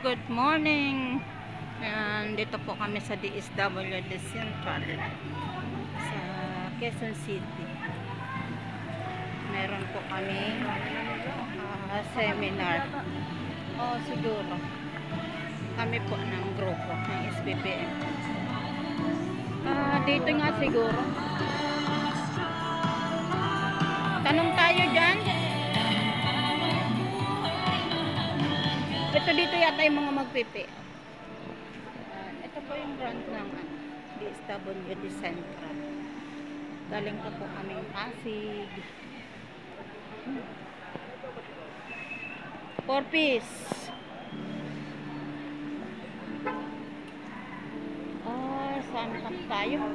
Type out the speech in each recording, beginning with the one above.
good morning. Ayan, dito po kami sa DSWD Central sa Quezon City. Meron po kami seminar. Siguro. Kami po ng grupo ng SBPM. Dito nga siguro. Tanong tayo dyan. Ito dito yata yung mga magpipi. Ito po yung branch ng DSWD Central. Galing ko po kaming Pasig. 4 piece. Saan kami tayo?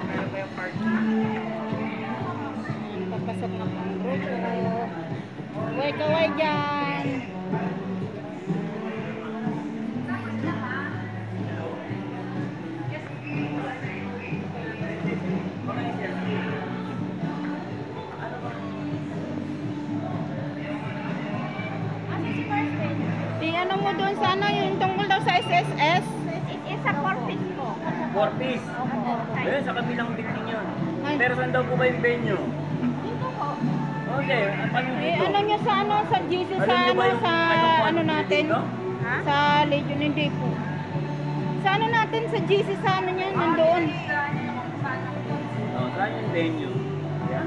Ano ba yung park? Papasok na pang grupo. Kaway dyan. Ano mo doon sa ano, yung tungkol daw sa SSS? Isa 4 piece po. 4 piece? Ayun, sa kabilang building yun. Ay. Pero saan daw po ba yung venue? Dito po. Okay, paano dito? Ano nyo sa ano, sa GC, sa Alam niyo ba ano, yung sa anong ano natin? dito? Ha? Sa Legion, hindi po. Sa ano natin, sa GC, sa ano yan, nandoon. Oh, saan yung venue? Yan.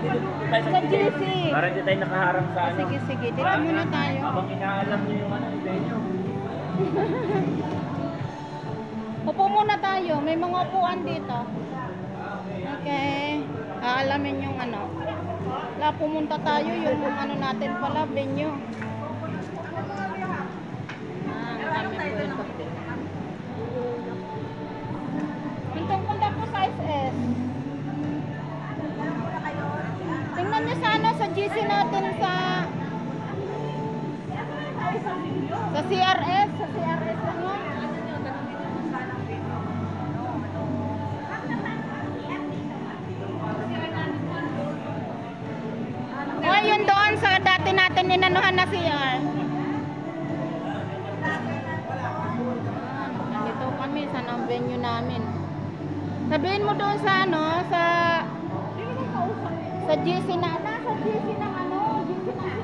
Dito po tayo Sa GC. Para hindi tayo nakaharap sa ano. Sige, sige, dito muna tayo. Habang inaalam niyo yung ano, yung venue. Upo muna tayo, may mga upuan dito. Okay. Aalamin yung ano. Pumunta tayo, yung ano natin pala, venue. Ang kami po yung kape. Yung tungkol na po sa SS. Tingnan nyo sa ano, sa GC natin, sa CRS, sa CRS lang yun. Yun doon sa dati natin ninanuhan na CR. Nandito kami sa venue namin. Sabihin mo doon sa ano, sa GC na, nasa GC ng ano, GC ng